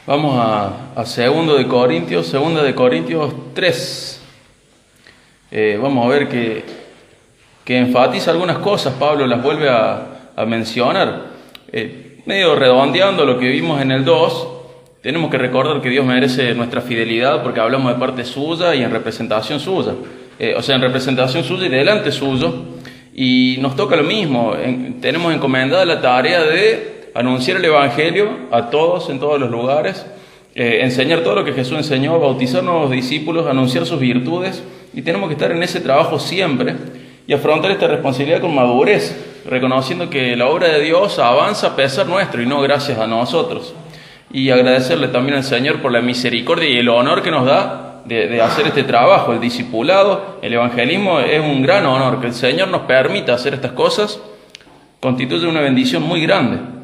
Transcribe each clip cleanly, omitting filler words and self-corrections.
Vamos a 2 de Corintios 3. Vamos a ver que enfatiza algunas cosas. Pablo las vuelve a mencionar. Medio redondeando lo que vimos en el 2, tenemos que recordar que Dios merece nuestra fidelidad porque hablamos de parte suya y en representación suya. En representación suya y delante suyo. Y nos toca lo mismo. Tenemos encomendada la tarea de anunciar el Evangelio a todos, en todos los lugares, enseñar todo lo que Jesús enseñó, bautizar nuevos discípulos, anunciar sus virtudes, y tenemos que estar en ese trabajo siempre y afrontar esta responsabilidad con madurez, reconociendo que la obra de Dios avanza a pesar nuestro y no gracias a nosotros, y agradecerle también al Señor por la misericordia y el honor que nos da de hacer este trabajo. El discipulado, el evangelismo es un gran honor. Que el Señor nos permita hacer estas cosas constituye una bendición muy grande.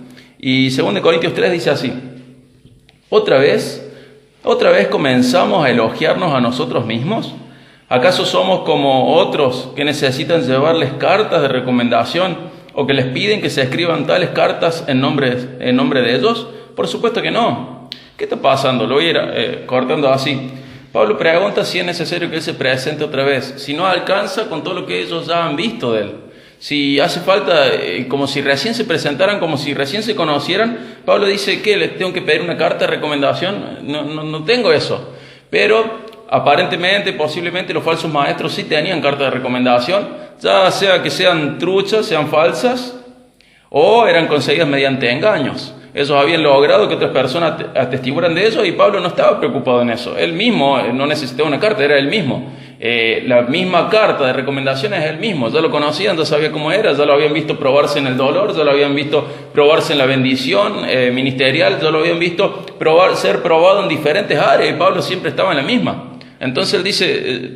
Y 2 Corintios 3 dice así: ¿Otra vez comenzamos a elogiarnos a nosotros mismos? ¿Acaso somos como otros que necesitan llevarles cartas de recomendación o que les piden que se escriban tales cartas en nombre de ellos? Por supuesto que no. ¿Qué está pasando? Lo voy a ir cortando así. Pablo pregunta si es necesario que él se presente otra vez, si no alcanza con todo lo que ellos ya han visto de él. Si hace falta, como si recién se presentaran, como si recién se conocieran. Pablo dice que les tengo que pedir una carta de recomendación. No tengo eso. Pero aparentemente, posiblemente los falsos maestros sí tenían carta de recomendación, ya sea que sean truchas, sean falsas, o eran conseguidas mediante engaños. Ellos habían logrado que otras personas atestiguaran de eso y Pablo no estaba preocupado en eso. Él mismo no necesitaba una carta, era él mismo. La misma carta de recomendaciones es él mismo. Ya lo conocían, ya sabía cómo era, ya lo habían visto probarse en el dolor, ya lo habían visto probarse en la bendición ministerial, ya lo habían visto ser probado en diferentes áreas y Pablo siempre estaba en la misma. Entonces él dice: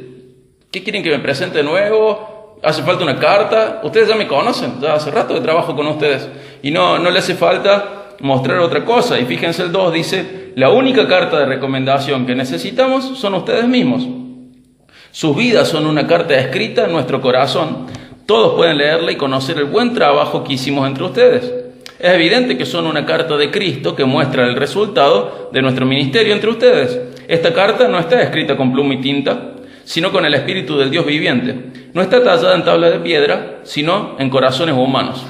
¿qué quieren que me presente de nuevo? ¿Hace falta una carta? Ustedes ya me conocen, ya hace rato que trabajo con ustedes y no le hace falta mostrar otra cosa. Y fíjense, el 2 dice: la única carta de recomendación que necesitamos son ustedes mismos. Sus vidas son una carta escrita en nuestro corazón. Todos pueden leerla y conocer el buen trabajo que hicimos entre ustedes. Es evidente que son una carta de Cristo que muestra el resultado de nuestro ministerio entre ustedes. Esta carta no está escrita con pluma y tinta, sino con el Espíritu del Dios viviente. No está tallada en tabla de piedra, sino en corazones humanos.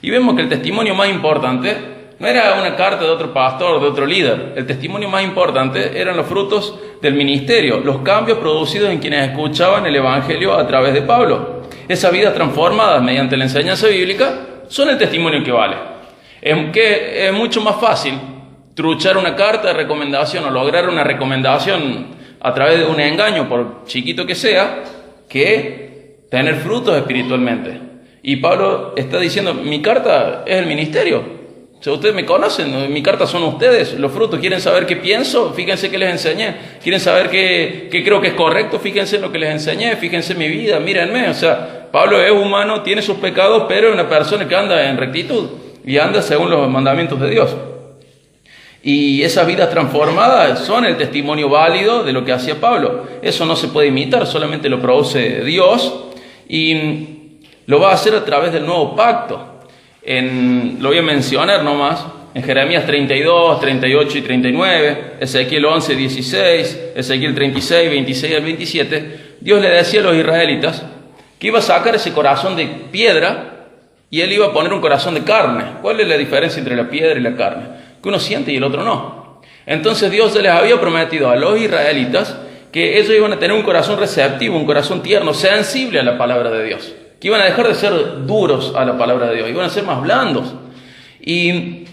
Y vemos que el testimonio más importante no era una carta de otro pastor, de otro líder. El testimonio más importante eran los frutos del ministerio, los cambios producidos en quienes escuchaban el Evangelio a través de Pablo. Esas vidas transformadas mediante la enseñanza bíblica son el testimonio que vale. Es mucho más fácil truchar una carta de recomendación o lograr una recomendación a través de un engaño, por chiquito que sea, que tener frutos espiritualmente. Y Pablo está diciendo: mi carta es el ministerio. O sea, ustedes me conocen, mi carta son ustedes, los frutos. ¿Quieren saber qué pienso? Fíjense qué les enseñé. ¿Quieren saber qué creo que es correcto? Fíjense en lo que les enseñé, fíjense en mi vida, mírenme. O sea, Pablo es humano, tiene sus pecados, pero es una persona que anda en rectitud y anda según los mandamientos de Dios. Y esas vidas transformadas son el testimonio válido de lo que hacía Pablo. Eso no se puede imitar, solamente lo produce Dios y lo va a hacer a través del nuevo pacto. Lo voy a mencionar nomás: en Jeremías 32, 38 y 39, Ezequiel 11, 16, Ezequiel 36, 26 al 27, Dios le decía a los israelitas que iba a sacar ese corazón de piedra y él iba a poner un corazón de carne. ¿Cuál es la diferencia entre la piedra y la carne? Que uno siente y el otro no. Entonces Dios les había prometido a los israelitas que ellos iban a tener un corazón receptivo, un corazón tierno, sensible a la palabra de Dios, que iban a dejar de ser duros a la palabra de Dios, iban a ser más blandos. Y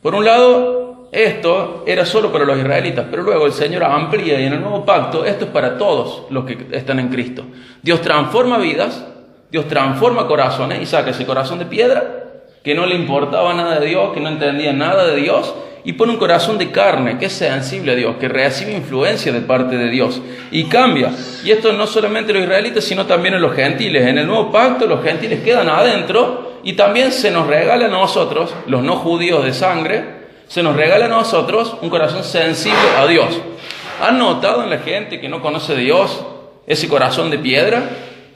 por un lado, esto era solo para los israelitas, pero luego el Señor amplía y en el nuevo pacto esto es para todos los que están en Cristo. Dios transforma vidas, Dios transforma corazones y saca ese corazón de piedra que no le importaba nada de Dios, que no entendía nada de Dios, y pone un corazón de carne que es sensible a Dios, que recibe influencia de parte de Dios y cambia. Y esto no solamente en los israelitas, sino también en los gentiles. En el nuevo pacto los gentiles quedan adentro y también se nos regala a nosotros, los no judíos de sangre, se nos regala a nosotros un corazón sensible a Dios. ¿Han notado en la gente que no conoce a Dios ese corazón de piedra?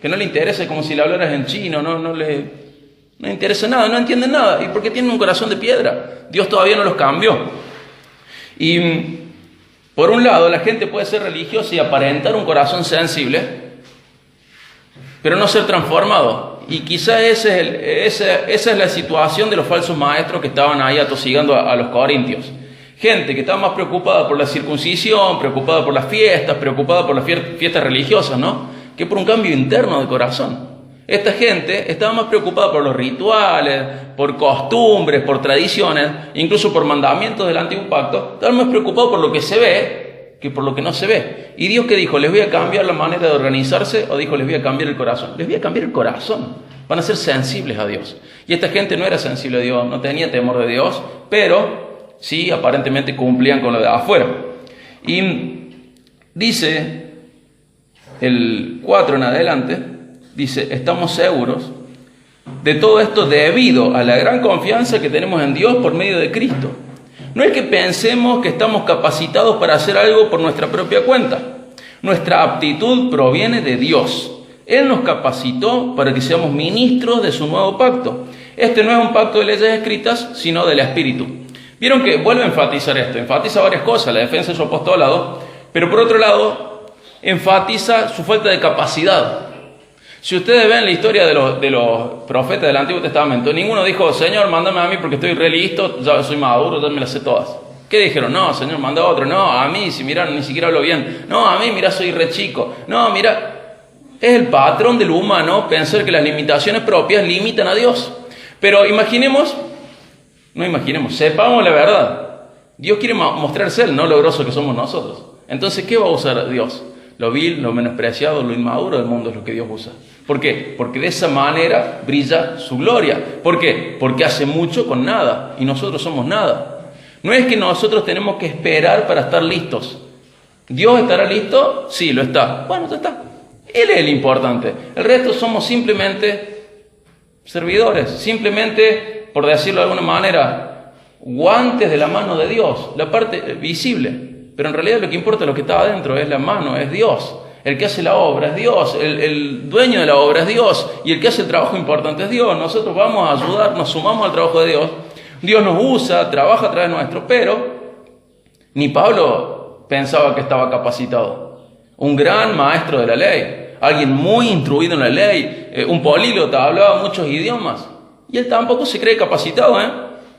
Que no le interesa, como si le hablaras en chino, no le interesa nada, no entienden nada. ¿Y por qué tienen un corazón de piedra? Dios todavía no los cambió. Y por un lado, la gente puede ser religiosa y aparentar un corazón sensible, pero no ser transformado. Y quizá esa es la situación de los falsos maestros que estaban ahí atosigando a los corintios. Gente que estaba más preocupada por la circuncisión, preocupada por las fiestas, preocupada por las fiestas religiosas, ¿no?, que por un cambio interno de corazón. Esta gente estaba más preocupada por los rituales, por costumbres, por tradiciones, incluso por mandamientos del antiguo pacto. Estaban más preocupados por lo que se ve que por lo que no se ve. ¿Y Dios qué dijo? ¿Les voy a cambiar la manera de organizarse? ¿O dijo, les voy a cambiar el corazón? Les voy a cambiar el corazón. Van a ser sensibles a Dios. Y esta gente no era sensible a Dios, no tenía temor de Dios, pero sí, aparentemente cumplían con lo de afuera. Y dice el 4 en adelante, dice, estamos seguros de todo esto debido a la gran confianza que tenemos en Dios por medio de Cristo. No es que pensemos que estamos capacitados para hacer algo por nuestra propia cuenta. Nuestra aptitud proviene de Dios. Él nos capacitó para que seamos ministros de su nuevo pacto. Este no es un pacto de leyes escritas, sino del Espíritu. Vieron que vuelve a enfatizar esto. Enfatiza varias cosas, la defensa de su apostolado, pero por otro lado, enfatiza su falta de capacidad. Si ustedes ven la historia de los profetas del Antiguo Testamento, ninguno dijo, Señor, mándame a mí porque estoy re listo, ya soy maduro, ya me las sé todas. ¿Qué dijeron? No, Señor, manda a otro. No, a mí, si mirá, ni siquiera hablo bien. No, a mí, mirá, soy re chico. No, mirá, es el patrón del humano pensar que las limitaciones propias limitan a Dios. Pero sepamos la verdad. Dios quiere mostrarse Él, no lo groso que somos nosotros. Entonces, ¿qué va a usar Dios? Lo vil, lo menospreciado, lo inmaduro del mundo es lo que Dios usa. ¿Por qué? Porque de esa manera brilla su gloria. ¿Por qué? Porque hace mucho con nada y nosotros somos nada. No es que nosotros tenemos que esperar para estar listos. ¿Dios estará listo? Sí, lo está. Bueno, ya está. Él es el importante. El resto somos simplemente servidores, simplemente, por decirlo de alguna manera, guantes de la mano de Dios, la parte visible. Pero en realidad lo que importa es lo que está adentro, es la mano, es Dios. El que hace la obra es Dios, el dueño de la obra es Dios, y el que hace el trabajo importante es Dios. Nosotros vamos a ayudar, nos sumamos al trabajo de Dios. Dios nos usa, trabaja a través nuestro, pero ni Pablo pensaba que estaba capacitado. Un gran maestro de la ley, alguien muy instruido en la ley, un políglota, hablaba muchos idiomas, y él tampoco se cree capacitado,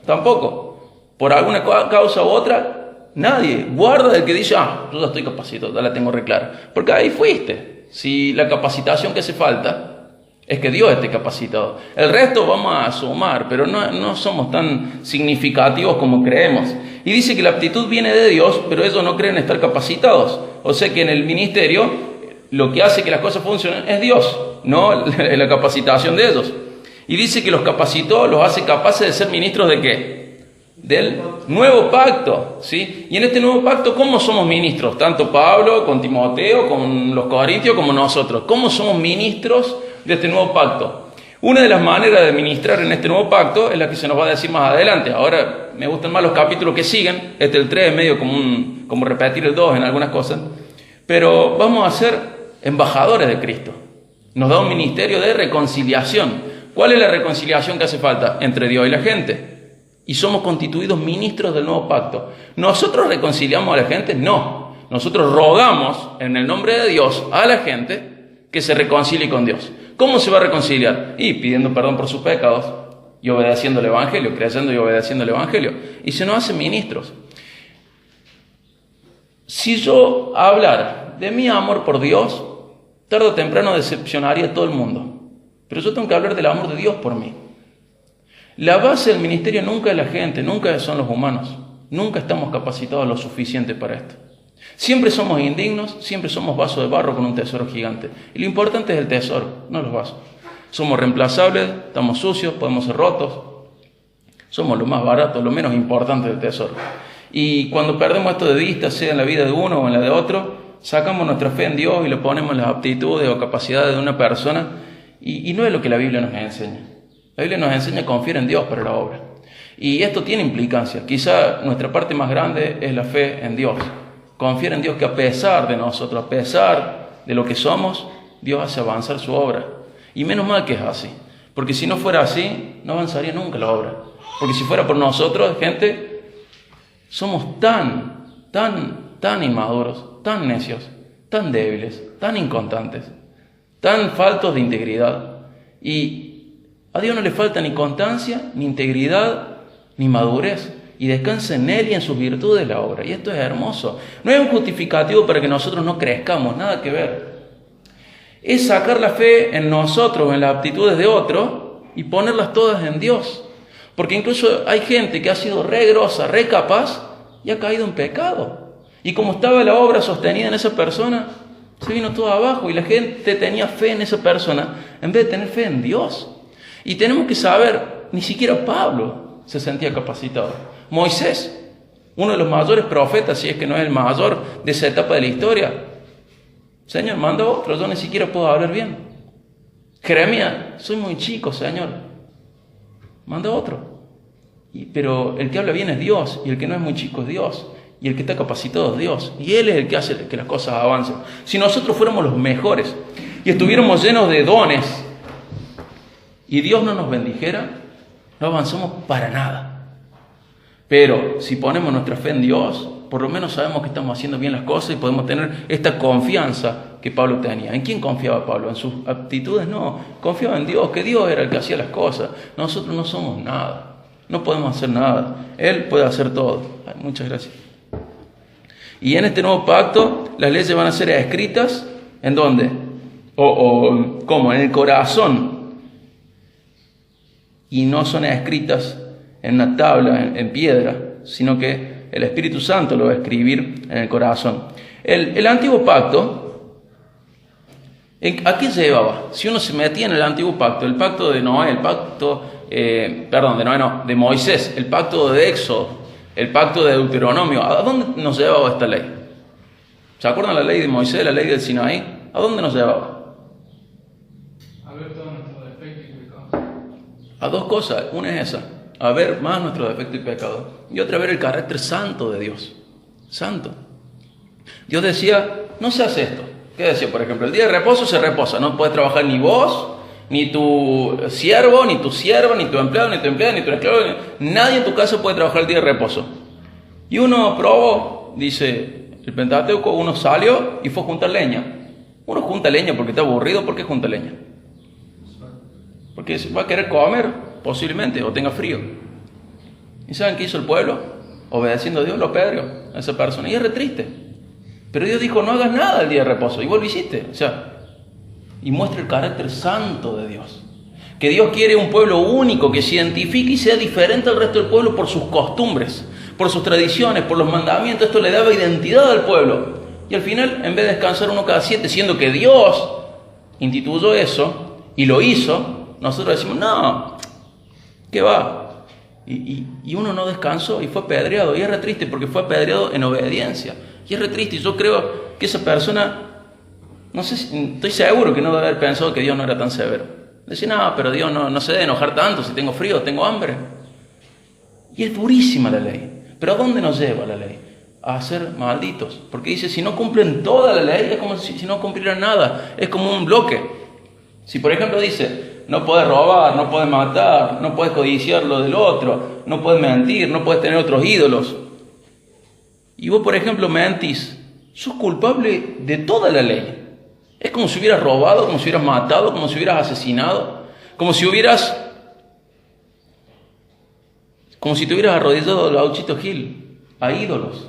tampoco. Por alguna causa u otra, nadie guarda del que dice, yo ya estoy capacitado, ya la tengo re clara. Porque ahí fuiste. Si la capacitación que hace falta es que Dios esté capacitado. El resto vamos a sumar, pero no somos tan significativos como creemos. Y dice que la aptitud viene de Dios, pero ellos no creen estar capacitados. O sea que en el ministerio lo que hace que las cosas funcionen es Dios, no la capacitación de ellos. Y dice que los capacitó, los hace capaces de ser ministros ¿de qué? Del nuevo pacto, ¿sí? Y en este nuevo pacto, ¿cómo somos ministros? Tanto Pablo, con Timoteo, con los corintios, como nosotros. ¿Cómo somos ministros de este nuevo pacto? Una de las maneras de ministrar en este nuevo pacto es la que se nos va a decir más adelante. Ahora me gustan más los capítulos que siguen. El 3 es medio como repetir el 2 en algunas cosas. Pero vamos a ser embajadores de Cristo. Nos da un ministerio de reconciliación. ¿Cuál es la reconciliación que hace falta? Entre Dios y la gente. Y somos constituidos ministros del nuevo pacto. ¿Nosotros reconciliamos a la gente? No. Nosotros rogamos en el nombre de Dios a la gente que se reconcilie con Dios. ¿Cómo se va a reconciliar? Y pidiendo perdón por sus pecados y obedeciendo el Evangelio, creyendo y obedeciendo el Evangelio. Y se nos hacen ministros. Si yo hablara de mi amor por Dios, tarde o temprano decepcionaría a todo el mundo. Pero yo tengo que hablar del amor de Dios por mí. La base del ministerio nunca es la gente, nunca son los humanos. Nunca estamos capacitados lo suficiente para esto. Siempre somos indignos, siempre somos vasos de barro con un tesoro gigante. Y lo importante es el tesoro, no los vasos. Somos reemplazables, estamos sucios, podemos ser rotos. Somos lo más barato, lo menos importante del tesoro. Y cuando perdemos esto de vista, sea en la vida de uno o en la de otro, sacamos nuestra fe en Dios y le ponemos las aptitudes o capacidades de una persona. Y no es lo que la Biblia nos enseña. La Biblia nos enseña a confiar en Dios para la obra. Y esto tiene implicancias. Quizá nuestra parte más grande es la fe en Dios. Confiar en Dios que a pesar de nosotros, a pesar de lo que somos, Dios hace avanzar su obra. Y menos mal que es así. Porque si no fuera así, no avanzaría nunca la obra. Porque si fuera por nosotros, gente, somos tan inmaduros, tan necios, tan débiles, tan inconstantes, tan faltos de integridad. Y a Dios no le falta ni constancia, ni integridad, ni madurez. Y descansa en Él y en sus virtudes la obra. Y esto es hermoso. No es un justificativo para que nosotros no crezcamos, nada que ver. Es sacar la fe en nosotros, en las aptitudes de otro, y ponerlas todas en Dios. Porque incluso hay gente que ha sido re grosa, re capaz, y ha caído en pecado. Y como estaba la obra sostenida en esa persona, se vino todo abajo. Y la gente tenía fe en esa persona, en vez de tener fe en Dios. Y tenemos que saber, ni siquiera Pablo se sentía capacitado. Moisés, uno de los mayores profetas, si es que no es el mayor de esa etapa de la historia. Señor, manda otro, yo ni siquiera puedo hablar bien. Jeremías, soy muy chico, Señor. Manda otro. Pero el que habla bien es Dios, y el que no es muy chico es Dios, y el que está capacitado es Dios, y Él es el que hace que las cosas avancen. Si nosotros fuéramos los mejores y estuviéramos llenos de dones, y Dios no nos bendijera, no avanzamos para nada. Pero si ponemos nuestra fe en Dios, por lo menos sabemos que estamos haciendo bien las cosas y podemos tener esta confianza que Pablo tenía. ¿En quién confiaba Pablo? ¿En sus aptitudes? No, confiaba en Dios, que Dios era el que hacía las cosas. Nosotros no somos nada, no podemos hacer nada. Él puede hacer todo. Ay, muchas gracias. Y en este nuevo pacto, las leyes van a ser escritas, ¿en dónde? ¿Cómo? En el corazón. Y no son escritas en una tabla, en piedra, sino que el Espíritu Santo lo va a escribir en el corazón. El antiguo pacto, ¿a qué llevaba? Si uno se metía en el antiguo pacto, el pacto de Noé, el pacto, de Noé no, de Moisés, el pacto de Éxodo, el pacto de Deuteronomio, ¿a dónde nos llevaba esta ley? ¿Se acuerdan la ley de Moisés, la ley del Sinaí? ¿A dónde nos llevaba? A ver todos nuestros defectos y pecados. A dos cosas, una es esa, a ver más nuestro defecto y pecado, y otra a ver el carácter santo de Dios, santo. Dios decía, no se hace esto. ¿Qué decía? Por ejemplo, el día de reposo se reposa, no puedes trabajar ni vos, ni tu siervo, ni tu sierva, ni tu empleado, ni tu empleada, ni tu esclavo, nadie en tu casa puede trabajar el día de reposo. Y uno probó, dice el Pentateuco, uno salió y fue a juntar leña. Uno junta leña porque está aburrido, ¿por qué junta leña? Porque va a querer comer, posiblemente, o tenga frío. ¿Y saben qué hizo el pueblo? Obedeciendo a Dios, lo apedreó a esa persona. Y es re triste. Pero Dios dijo, no hagas nada el día de reposo. Y vos lo hiciste. O sea, y muestra el carácter santo de Dios. Que Dios quiere un pueblo único, que se identifique y sea diferente al resto del pueblo por sus costumbres, por sus tradiciones, por los mandamientos. Esto le daba identidad al pueblo. Y al final, en vez de descansar uno cada 7, siendo que Dios instituyó eso y lo hizo, nosotros decimos, no, ¿qué va? Y uno no descansó y fue apedreado. Y es re triste porque fue apedreado en obediencia. Y es re triste. Y yo creo que esa persona, no sé, estoy seguro que no debe haber pensado que Dios no era tan severo. Decía, no, pero Dios no se debe enojar tanto si tengo frío, tengo hambre. Y es durísima la ley. Pero ¿a dónde nos lleva la ley? A ser malditos. Porque dice, si no cumplen toda la ley, es como si no cumplieran nada. Es como un bloque. Si por ejemplo dice, no puedes robar, no puedes matar, no puedes codiciar lo del otro, no puedes mentir, no puedes tener otros ídolos. Y vos, por ejemplo, mentís, sos culpable de toda la ley. Es como si hubieras robado, como si hubieras matado, como si hubieras asesinado, como si te hubieras arrodillado a Gauchito Gil, a ídolos.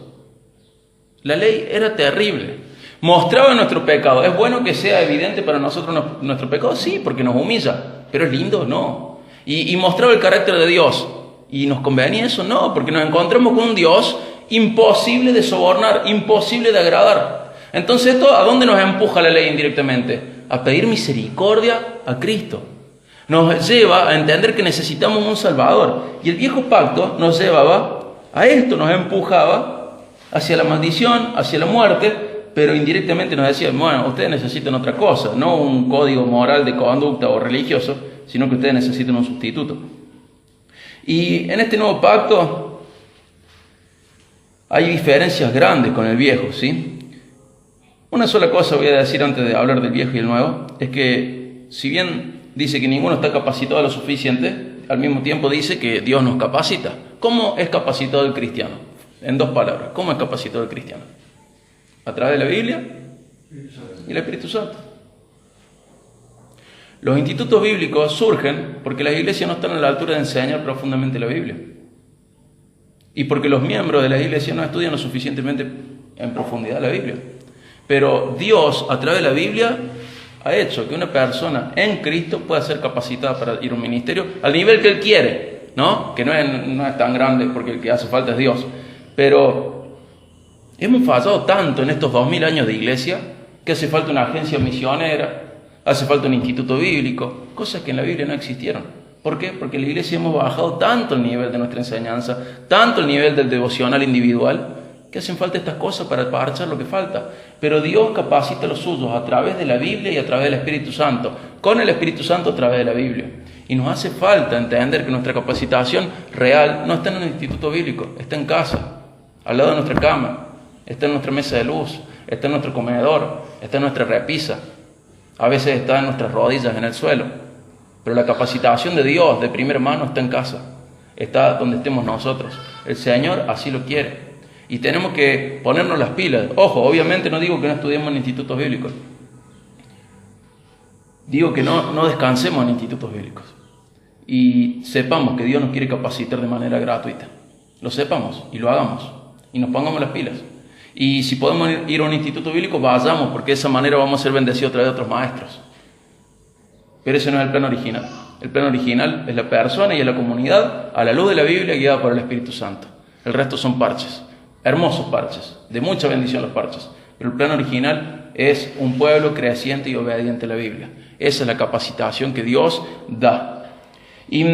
La ley era terrible. Mostraba nuestro pecado. ¿Es bueno que sea evidente para nosotros nuestro pecado? Sí, porque nos humilla. ¿Pero es lindo? No. Y mostraba el carácter de Dios. ¿Y nos convenía eso? No, porque nos encontramos con un Dios imposible de sobornar, imposible de agradar. Entonces, ¿esto a dónde nos empuja la ley indirectamente? A pedir misericordia a Cristo. Nos lleva a entender que necesitamos un Salvador. Y el viejo pacto nos llevaba a esto, nos empujaba hacia la maldición, hacia la muerte, pero indirectamente nos decía, bueno, ustedes necesitan otra cosa, no un código moral de conducta o religioso, sino que ustedes necesitan un sustituto. Y en este nuevo pacto hay diferencias grandes con el viejo, ¿sí? Una sola cosa voy a decir antes de hablar del viejo y el nuevo, es que si bien dice que ninguno está capacitado lo suficiente, al mismo tiempo dice que Dios nos capacita. ¿Cómo es capacitado el cristiano? En dos palabras, ¿cómo es capacitado el cristiano? A través de la Biblia y el Espíritu Santo. Los institutos bíblicos surgen porque las iglesias no están a la altura de enseñar profundamente la Biblia. Y porque los miembros de las iglesias no estudian lo suficientemente en profundidad la Biblia. Pero Dios, a través de la Biblia, ha hecho que una persona en Cristo pueda ser capacitada para ir a un ministerio al nivel que Él quiere, ¿no? Que no es tan grande porque el que hace falta es Dios. Pero hemos fallado tanto en estos 2000 años de iglesia que hace falta una agencia misionera, hace falta un instituto bíblico, cosas que en la Biblia no existieron. ¿Por qué? Porque en la iglesia hemos bajado tanto el nivel de nuestra enseñanza, tanto el nivel del devocional individual, que hacen falta estas cosas para parchar lo que falta. Pero Dios capacita a los suyos a través de la Biblia y a través del Espíritu Santo, con el Espíritu Santo a través de la Biblia. Y nos hace falta entender que nuestra capacitación real no está en un instituto bíblico, está en casa, al lado de nuestra cama, está en nuestra mesa de luz, está en nuestro comedor, está en nuestra repisa, a veces está en nuestras rodillas en el suelo. Pero la capacitación de Dios de primera mano está en casa, está donde estemos nosotros. El Señor así lo quiere. Y tenemos que ponernos las pilas. Ojo, obviamente no digo que no estudiemos en institutos bíblicos. Digo que no descansemos en institutos bíblicos. Y sepamos que Dios nos quiere capacitar de manera gratuita. Lo sepamos y lo hagamos. Y nos pongamos las pilas. Y si podemos ir a un instituto bíblico, vayamos, porque de esa manera vamos a ser bendecidos a través de otros maestros. Pero ese no es el plan original. El plan original es la persona y es la comunidad a la luz de la Biblia guiada por el Espíritu Santo. El resto son parches. Hermosos parches, de mucha bendición los parches, pero el plan original es un pueblo creciente y obediente a la Biblia. Esa es la capacitación que Dios da. Y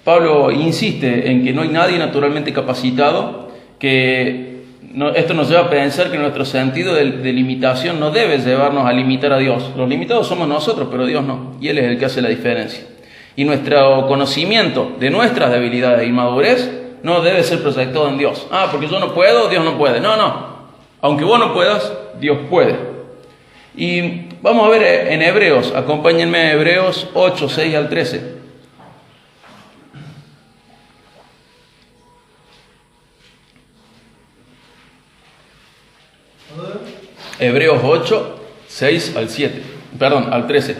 Pablo insiste en que no hay nadie naturalmente capacitado, esto nos lleva a pensar que nuestro sentido de limitación no debe llevarnos a limitar a Dios. Los limitados somos nosotros, pero Dios no, y Él es el que hace la diferencia. Y nuestro conocimiento de nuestras debilidades e inmadurez no debe ser proyectado en Dios. Porque yo no puedo, Dios no puede. No. Aunque vos no puedas, Dios puede. Y vamos a ver en Hebreos. Acompáñenme a Hebreos 8, 6 al 13. Hebreos 8, 6 al 7. Perdón, al 13.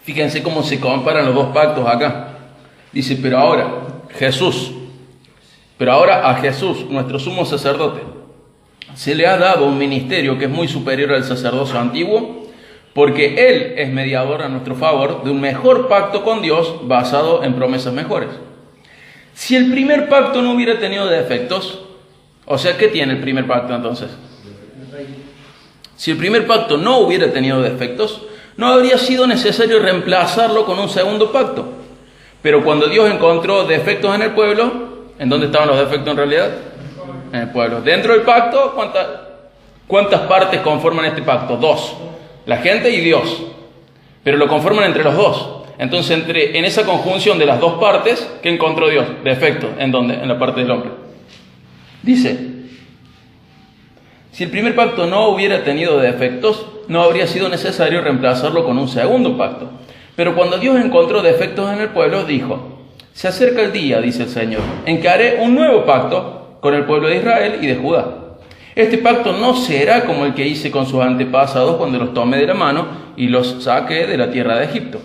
Fíjense cómo se comparan los dos pactos acá. Dice, pero ahora a Jesús, nuestro sumo sacerdote, se le ha dado un ministerio que es muy superior al sacerdocio antiguo, porque Él es mediador a nuestro favor de un mejor pacto con Dios basado en promesas mejores. Si el primer pacto no hubiera tenido defectos, o sea, ¿qué tiene el primer pacto entonces? Si el primer pacto no hubiera tenido defectos, no habría sido necesario reemplazarlo con un segundo pacto. Pero cuando Dios encontró defectos en el pueblo, ¿en dónde estaban los defectos en realidad? En el pueblo. Dentro del pacto, ¿cuántas partes conforman este pacto? 2. La gente y Dios. Pero lo conforman entre los dos. Entonces, en esa conjunción de las dos partes, ¿qué encontró Dios? Defectos. ¿En dónde? En la parte del hombre. Dice, si el primer pacto no hubiera tenido defectos, no habría sido necesario reemplazarlo con un segundo pacto. Pero cuando Dios encontró defectos en el pueblo, dijo, se acerca el día, dice el Señor, en que haré un nuevo pacto con el pueblo de Israel y de Judá. Este pacto no será como el que hice con sus antepasados cuando los tomé de la mano y los saqué de la tierra de Egipto.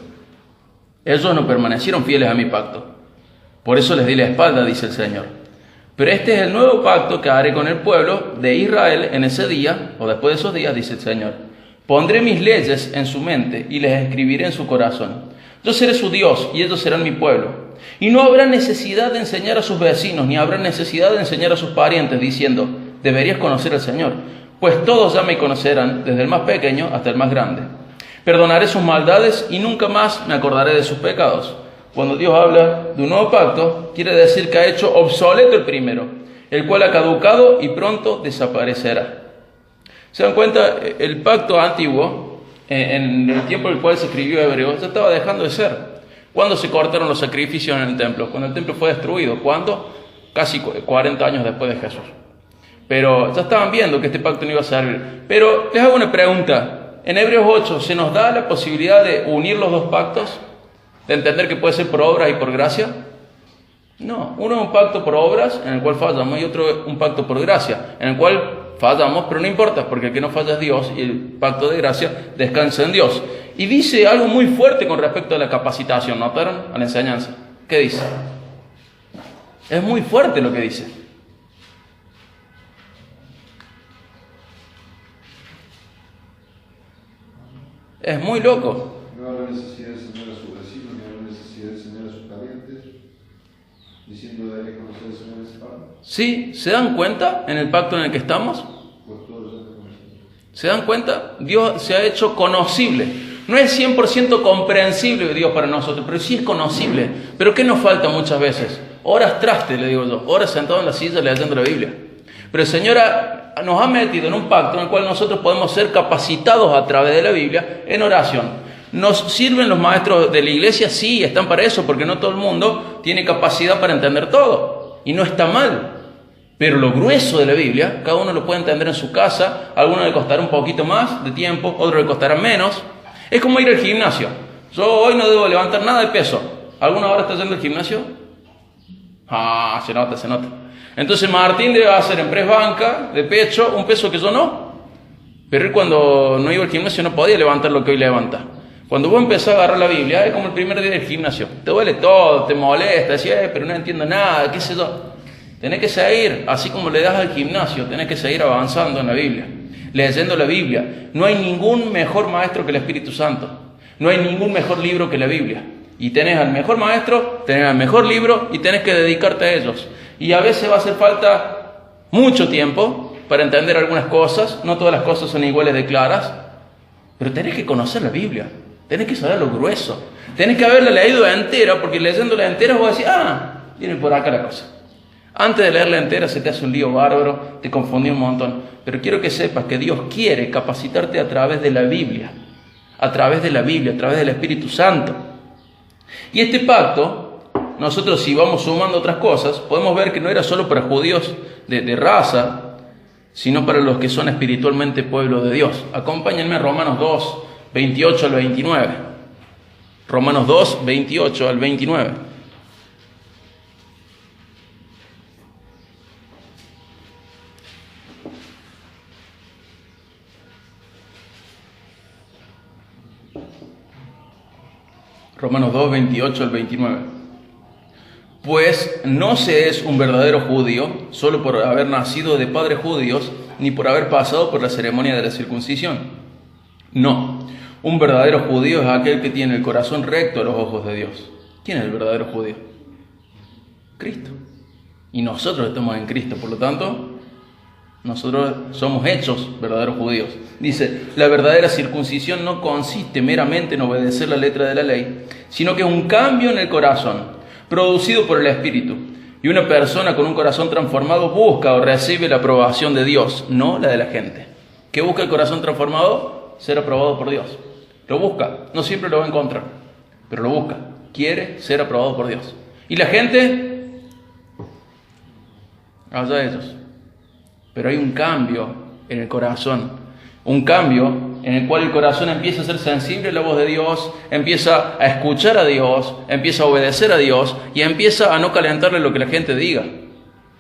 Ellos no permanecieron fieles a mi pacto. Por eso les di la espalda, dice el Señor. Pero este es el nuevo pacto que haré con el pueblo de Israel en ese día, o después de esos días, dice el Señor. Pondré mis leyes en su mente y les escribiré en su corazón. Yo seré su Dios y ellos serán mi pueblo. Y no habrá necesidad de enseñar a sus vecinos, ni habrá necesidad de enseñar a sus parientes, diciendo, deberías conocer al Señor, pues todos ya me conocerán, desde el más pequeño hasta el más grande. Perdonaré sus maldades y nunca más me acordaré de sus pecados. Cuando Dios habla de un nuevo pacto, quiere decir que ha hecho obsoleto el primero, el cual ha caducado y pronto desaparecerá. ¿Se dan cuenta? El pacto antiguo, en el tiempo en el cual se escribió Hebreos, ya estaba dejando de ser. ¿Cuándo se cortaron los sacrificios en el templo? Cuando el templo fue destruido. ¿Cuándo? Casi 40 años después de Jesús. Pero ya estaban viendo que este pacto no iba a servir. Pero les hago una pregunta. En Hebreos 8, ¿se nos da la posibilidad de unir los dos pactos? ¿De entender que puede ser por obra y por gracia? No, uno es un pacto por obras en el cual fallamos y otro es un pacto por gracia, en el cual fallamos, pero no importa, porque el que no falla es Dios y el pacto de gracia descansa en Dios. Y dice algo muy fuerte con respecto a la capacitación, ¿notaron? A la enseñanza. ¿Qué dice? Es muy fuerte lo que dice. Es muy loco. No habrá necesidad de enseñar a sus vecinos, ni habrá necesidad de enseñar a sus parientes, diciendo de conocer al Señor es Padre. ¿Sí? ¿Se dan cuenta en el pacto en el que estamos? Pues todos ya te conocen. ¿Se dan cuenta? Dios se ha hecho conocible. No es 100% comprensible Dios para nosotros, pero sí es conocible. ¿Pero qué nos falta muchas veces? Horas traste, le digo yo. Horas sentado en la silla leyendo la Biblia. Pero el Señor nos ha metido en un pacto en el cual nosotros podemos ser capacitados a través de la Biblia en oración. ¿Nos sirven los maestros de la iglesia? Sí, están para eso, porque no todo el mundo tiene capacidad para entender todo. Y no está mal. Pero lo grueso de la Biblia, cada uno lo puede entender en su casa. A alguno le costará un poquito más de tiempo, otro le costará menos. Es como ir al gimnasio. Yo hoy no debo levantar nada de peso. ¿Alguna hora está yendo al gimnasio? Ah, se nota, se nota. Entonces Martín debe hacer en press banca, de pecho, un peso que yo no. Pero él cuando no iba al gimnasio no podía levantar lo que hoy levanta. Cuando vos empezás a agarrar la Biblia, es como el primer día del gimnasio. Te duele todo, te molesta, decís, pero no entiendo nada, qué sé yo. Tenés que seguir, así como le das al gimnasio, tenés que seguir avanzando en la Biblia, leyendo la Biblia. No hay ningún mejor maestro que el Espíritu Santo. No hay ningún mejor libro que la Biblia. Y tenés al mejor maestro, tenés al mejor libro y tenés que dedicarte a ellos. Y a veces va a hacer falta mucho tiempo para entender algunas cosas. No todas las cosas son iguales de claras. Pero tenés que conocer la Biblia. Tenés que saber lo grueso. Tenés que haberla leído entera, porque leyéndola entera vos decís, viene por acá la cosa. Antes de leerla entera se te hace un lío bárbaro, te confundí un montón. Pero quiero que sepas que Dios quiere capacitarte a través de la Biblia. A través de la Biblia, a través del Espíritu Santo. Y este pacto, nosotros si vamos sumando otras cosas, podemos ver que no era solo para judíos de raza, sino para los que son espiritualmente pueblo de Dios. Acompáñenme a Romanos 2, 28 al 29. Romanos 2, 28 al 29. Romanos 2, 28 al 29. Pues no se es un verdadero judío solo por haber nacido de padres judíos, ni por haber pasado por la ceremonia de la circuncisión. No, un verdadero judío es aquel que tiene el corazón recto a los ojos de Dios. ¿Quién es el verdadero judío? Cristo. Y nosotros estamos en Cristo, por lo tanto, nosotros somos hechos verdaderos judíos. Dice, la verdadera circuncisión no consiste meramente en obedecer la letra de la ley, sino que es un cambio en el corazón, producido por el Espíritu. Y una persona con un corazón transformado busca o recibe la aprobación de Dios, no la de la gente. ¿Qué busca el corazón transformado? Ser aprobado por Dios. Lo busca, no siempre lo va a encontrar, pero lo busca. Quiere ser aprobado por Dios. Y la gente, allá ellos. Pero hay un cambio en el corazón, un cambio en el cual el corazón empieza a ser sensible a la voz de Dios, empieza a escuchar a Dios, empieza a obedecer a Dios y empieza a no calentarle lo que la gente diga.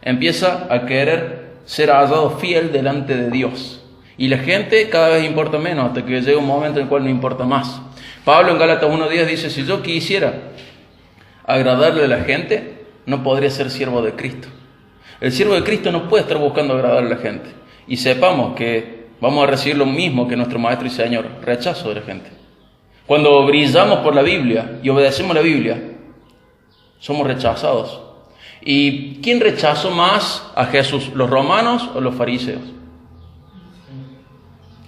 Empieza a querer ser hallado fiel delante de Dios. Y la gente cada vez importa menos hasta que llega un momento en el cual no importa más. Pablo en Gálatas 1:10 dice, si yo quisiera agradarle a la gente, no podría ser siervo de Cristo. El siervo de Cristo no puede estar buscando agradar a la gente. Y sepamos que vamos a recibir lo mismo que nuestro Maestro y Señor, rechazo de la gente. Cuando brillamos por la Biblia y obedecemos la Biblia, somos rechazados. ¿Y quién rechazó más a Jesús? ¿Los romanos o los fariseos?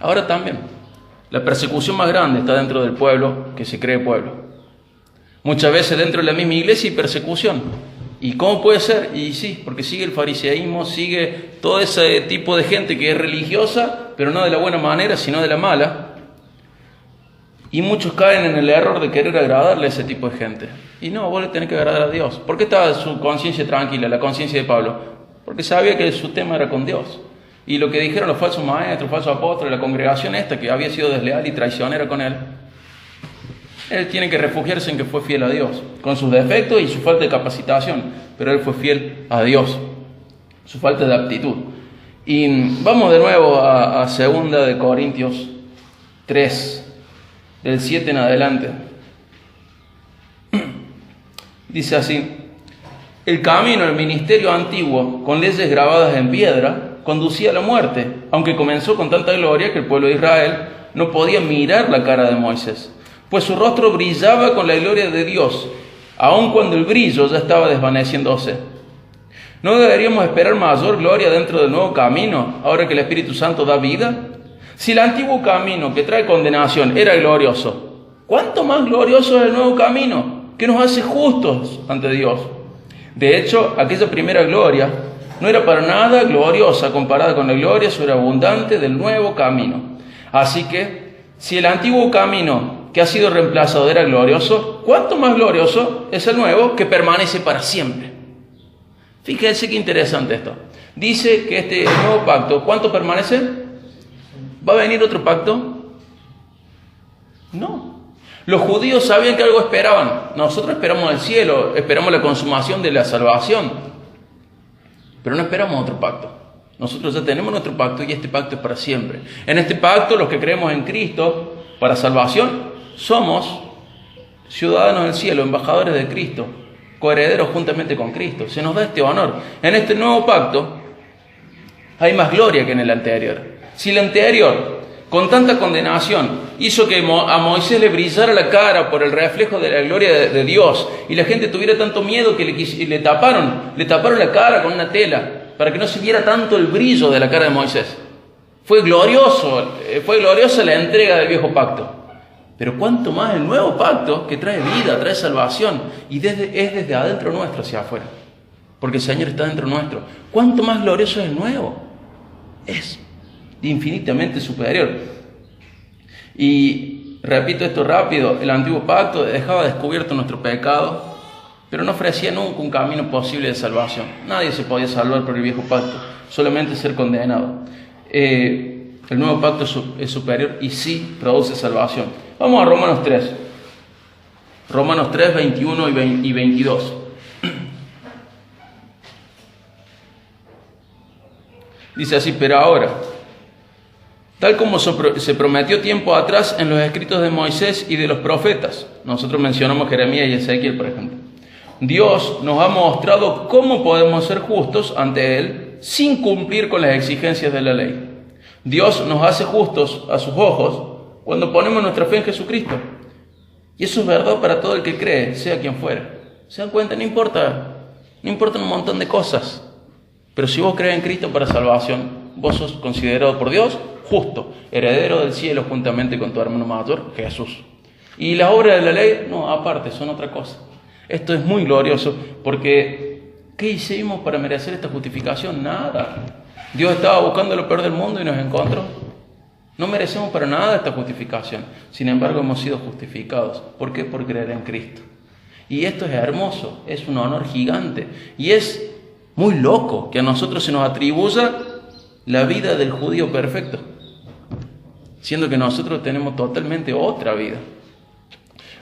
Ahora también, la persecución más grande está dentro del pueblo que se cree pueblo. Muchas veces dentro de la misma iglesia hay persecución. ¿Y cómo puede ser? Y sí, porque sigue el fariseísmo, sigue todo ese tipo de gente que es religiosa, pero no de la buena manera, sino de la mala. Y muchos caen en el error de querer agradarle a ese tipo de gente. Y no, vos le tenés que agradar a Dios. ¿Por qué estaba su conciencia tranquila, la conciencia de Pablo? Porque sabía que su tema era con Dios. Y lo que dijeron los falsos maestros, falsos apóstoles, la congregación esta que había sido desleal y traicionera con él, Él tiene que refugiarse en que fue fiel a Dios, con sus defectos y su falta de capacitación, pero él fue fiel a Dios, su falta de aptitud. Y vamos de nuevo a 2 de Corintios 3, del 7 en adelante. Dice así: el camino, el ministerio antiguo, con leyes grabadas en piedra, conducía a la muerte, aunque comenzó con tanta gloria que el pueblo de Israel no podía mirar la cara de Moisés, pues su rostro brillaba con la gloria de Dios, aun cuando el brillo ya estaba desvaneciéndose. ¿No deberíamos esperar mayor gloria dentro del nuevo camino, ahora que el Espíritu Santo da vida? Si el antiguo camino que trae condenación era glorioso, ¿cuánto más glorioso es el nuevo camino, que nos hace justos ante Dios? De hecho, aquella primera gloria no era para nada gloriosa comparada con la gloria sobreabundante del nuevo camino. Así que, si el antiguo camino que ha sido reemplazado era glorioso, ¿cuánto más glorioso es el nuevo que permanece para siempre? Fíjense qué interesante esto. Dice que este nuevo pacto, ¿cuánto permanece? ¿Va a venir otro pacto? No. Los judíos sabían que algo esperaban. Nosotros esperamos el cielo, esperamos la consumación de la salvación, pero no esperamos otro pacto. Nosotros ya tenemos nuestro pacto y este pacto es para siempre. En este pacto, los que creemos en Cristo para salvación, somos ciudadanos del cielo, embajadores de Cristo, coherederos juntamente con Cristo. Se nos da este honor. En este nuevo pacto hay más gloria que en el anterior. Si el anterior, con tanta condenación, hizo que a Moisés le brillara la cara por el reflejo de la gloria de Dios, y la gente tuviera tanto miedo que le taparon la cara con una tela para que no se viera tanto el brillo de la cara de Moisés. Fue gloriosa la entrega del viejo pacto. Pero cuánto más el nuevo pacto, que trae vida, trae salvación, y es desde adentro nuestro hacia afuera, porque el Señor está dentro nuestro. Cuánto más glorioso es el nuevo. Es infinitamente superior. Y repito esto rápido: el antiguo pacto dejaba descubierto nuestro pecado, pero no ofrecía nunca un camino posible de salvación. Nadie se podía salvar por el viejo pacto, solamente ser condenado. El nuevo pacto es superior y sí produce salvación. Vamos a Romanos 3. Romanos 3, 21 y 22. Dice así: pero ahora, tal como se prometió tiempo atrás en los escritos de Moisés y de los profetas, nosotros mencionamos Jeremías y Ezequiel, por ejemplo, Dios nos ha mostrado cómo podemos ser justos ante Él sin cumplir con las exigencias de la ley. Dios nos hace justos a sus ojos cuando ponemos nuestra fe en Jesucristo. Y eso es verdad para todo el que cree, sea quien fuera. ¿Se dan cuenta? No importa un montón de cosas. Pero si vos crees en Cristo para salvación, vos sos considerado por Dios justo, heredero del cielo juntamente con tu hermano mayor, Jesús. Y las obras de la ley, no, aparte, son otra cosa. Esto es muy glorioso porque ¿qué hicimos para merecer esta justificación? Nada. Dios estaba buscando lo peor del mundo y nos encontró. No merecemos para nada esta justificación. Sin embargo, hemos sido justificados. ¿Por qué? Por creer en Cristo. Y esto es hermoso, es un honor gigante. Y es muy loco que a nosotros se nos atribuya la vida del judío perfecto, siendo que nosotros tenemos totalmente otra vida.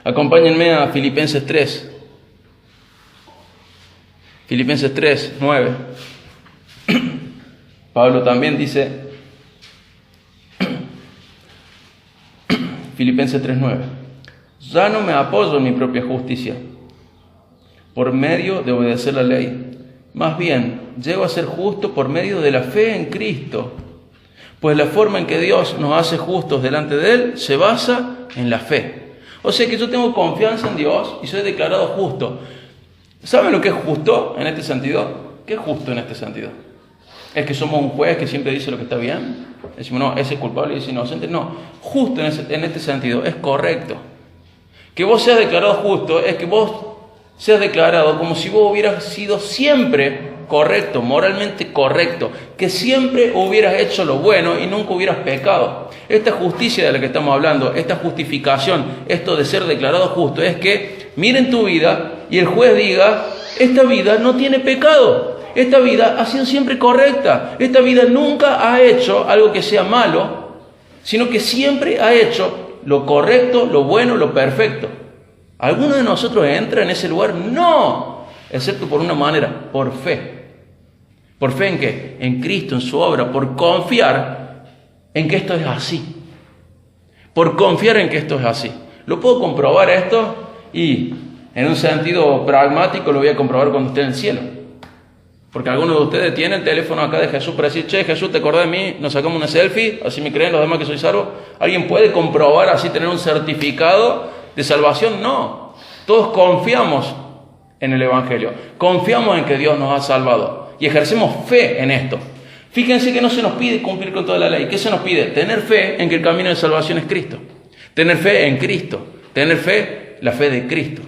Acompáñenme a Filipenses 3. Filipenses 3, 9. Pablo también dice, Filipenses 3, 9. Ya no me apoyo en mi propia justicia, por medio de obedecer la ley. Más bien, llego a ser justo por medio de la fe en Cristo. Pues la forma en que Dios nos hace justos delante de Él se basa en la fe. O sea que yo tengo confianza en Dios y soy declarado justo. ¿Saben lo que es justo en este sentido? ¿Qué es justo en este sentido? ¿Es que somos un juez que siempre dice lo que está bien? Decimos, no, ese es culpable y ese es inocente. No, justo en este sentido es correcto. Que vos seas declarado justo es que vos seas declarado como si vos hubieras sido siempre correcto, moralmente correcto, que siempre hubieras hecho lo bueno y nunca hubieras pecado. Esta justicia de la que estamos hablando, esta justificación, esto de ser declarado justo, es que miren tu vida y el juez diga, esta vida no tiene pecado, esta vida ha sido siempre correcta, esta vida nunca ha hecho algo que sea malo, sino que siempre ha hecho lo correcto, lo bueno, lo perfecto. ¿Alguno de nosotros entra en ese lugar? No, excepto por una manera, por fe. ¿Por fe en qué? En Cristo, en su obra, por confiar en que esto es así. Por confiar en que esto es así. ¿Lo puedo comprobar esto? Y en un sentido pragmático lo voy a comprobar cuando esté en el cielo. Porque algunos de ustedes tienen el teléfono acá de Jesús para decir, che, Jesús, ¿te acordás de mí? Nos sacamos una selfie, así me creen los demás que soy salvo. ¿Alguien puede comprobar así, tener un certificado de salvación? No. Todos confiamos en el Evangelio. Confiamos en que Dios nos ha salvado. Y ejercemos fe en esto. Fíjense que no se nos pide cumplir con toda la ley. ¿Qué se nos pide? Tener fe en que el camino de salvación es Cristo. Tener fe en Cristo. Tener fe, la fe de Cristo.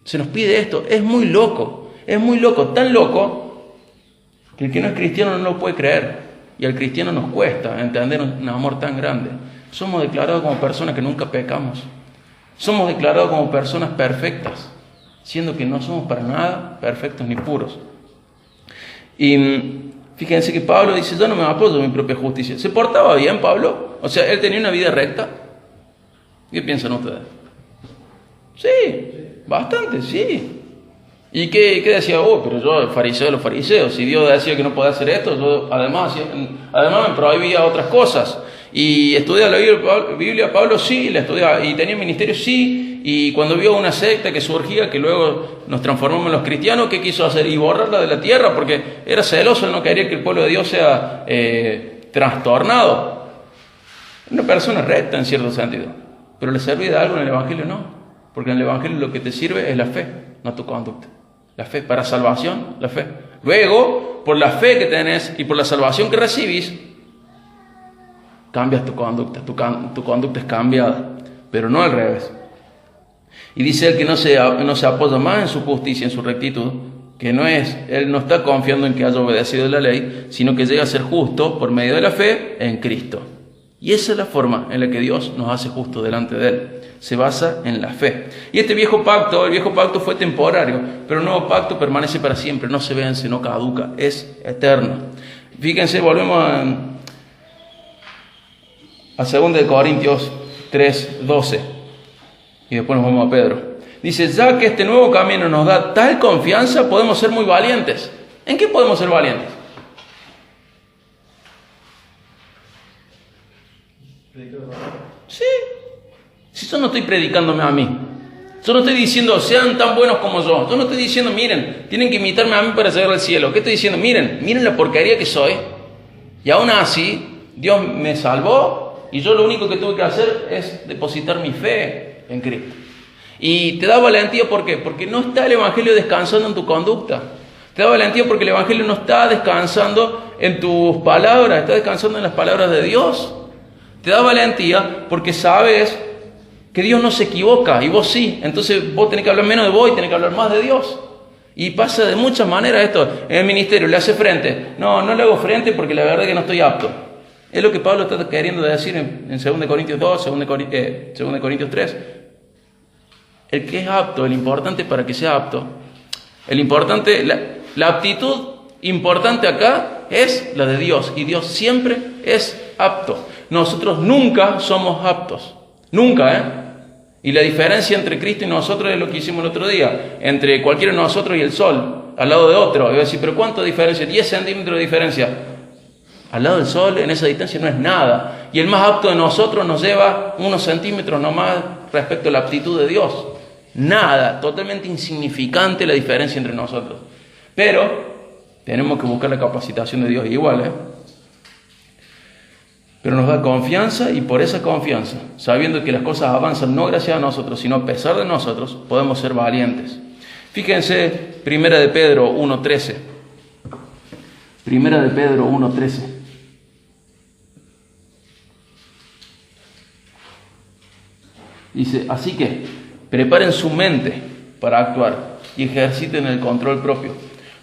Se nos pide esto. Es muy loco. Es muy loco. Tan loco que el que no es cristiano no lo puede creer. Y al cristiano nos cuesta entender un amor tan grande. Somos declarados como personas que nunca pecamos. Somos declarados como personas perfectas, siendo que no somos para nada perfectos ni puros. Y fíjense que Pablo dice, yo no me apoyo en mi propia justicia. ¿Se portaba bien Pablo? O sea, ¿él tenía una vida recta? ¿Qué piensan ustedes? Sí, bastante, sí. ¿Y qué decía? Pero yo, fariseo de los fariseos, si Dios decía que no podía hacer esto, yo además me prohibía otras cosas. Y estudiaba la Biblia, Pablo sí, la estudiaba, y tenía ministerio sí, y cuando vio una secta que surgía, que luego nos transformamos en los cristianos, ¿qué quiso hacer? Y borrarla de la tierra, porque era celoso, él no quería que el pueblo de Dios sea trastornado. Una persona recta en cierto sentido, pero le servía de algo en el Evangelio, no, porque en el Evangelio lo que te sirve es la fe, no tu conducta. La fe, para salvación, la fe. Luego, por la fe que tenés y por la salvación que recibís, cambias tu conducta, tu conducta es cambiada, pero no al revés. Y dice él que no se apoya más en su justicia, en su rectitud, que él no está confiando en que haya obedecido la ley, sino que llega a ser justo por medio de la fe en Cristo. Y esa es la forma en la que Dios nos hace justo delante de Él. Se basa en la fe. Y el viejo pacto fue temporario, pero el nuevo pacto permanece para siempre, no se vence, no caduca, es eterno. Fíjense, volvemos a 2 Corintios 3:12 y después nos vamos a Pedro. Dice, ya que este nuevo camino nos da tal confianza, podemos ser muy valientes. ¿En qué podemos ser valientes? Sí. Si yo no estoy predicándome a mí, yo no estoy diciendo sean tan buenos como yo no estoy diciendo miren, tienen que imitarme a mí para llegar al cielo. ¿Qué estoy diciendo? Miren la porquería que soy, y aún así Dios me salvó y yo lo único que tuve que hacer es depositar mi fe en Cristo. Y te da valentía, ¿por qué? Porque no está el Evangelio descansando en tu conducta. Te da valentía porque el Evangelio no está descansando en tus palabras, está descansando en las palabras de Dios. Te da valentía porque sabes que Dios no se equivoca y vos sí. Entonces vos tenés que hablar menos de vos y tenés que hablar más de Dios. Y pasa de muchas maneras esto. En el ministerio le hace frente. No le hago frente porque la verdad es que no estoy apto. Es lo que Pablo está queriendo decir en 2 Corintios 2, 2 Corintios 3. El que es apto, el importante para que sea apto, la aptitud importante acá es la de Dios. Y Dios siempre es apto. Nosotros nunca somos aptos. Nunca, Y la diferencia entre Cristo y nosotros es lo que hicimos el otro día. Entre cualquiera de nosotros y el sol, al lado de otro. Y voy a decir, ¿pero cuánto diferencia? 10 centímetros de diferencia. Al lado del sol, en esa distancia no es nada. Y el más apto de nosotros nos lleva unos centímetros nomás respecto a la aptitud de Dios. Nada, totalmente insignificante la diferencia entre nosotros. Pero tenemos que buscar la capacitación de Dios igual, Pero nos da confianza, y por esa confianza, sabiendo que las cosas avanzan no gracias a nosotros, sino a pesar de nosotros, podemos ser valientes. Fíjense, 1 de Pedro 1:13. 1 de Pedro 1:13. Dice, así que preparen su mente para actuar y ejerciten el control propio.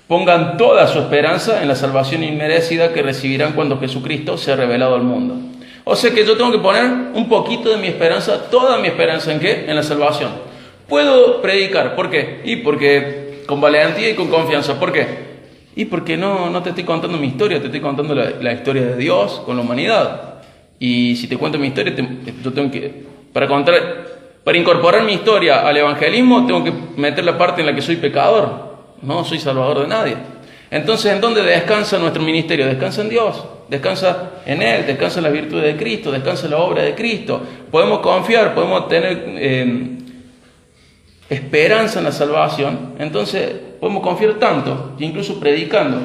Pongan toda su esperanza en la salvación inmerecida que recibirán cuando Jesucristo sea revelado al mundo. O sea que yo tengo que poner un poquito de mi esperanza, toda mi esperanza, ¿en qué? En la salvación. Puedo predicar, ¿por qué? Y porque con valentía y con confianza. ¿Por qué? Y porque no te estoy contando mi historia, te estoy contando la historia de Dios con la humanidad. Y si te cuento mi historia, yo tengo que Para incorporar mi historia al evangelismo, tengo que meter la parte en la que soy pecador. No soy salvador de nadie. Entonces, ¿en dónde descansa nuestro ministerio? Descansa en Dios, descansa en Él, descansa en las virtudes de Cristo, descansa en la obra de Cristo. Podemos confiar, podemos tener esperanza en la salvación. Entonces, podemos confiar tanto, incluso predicando.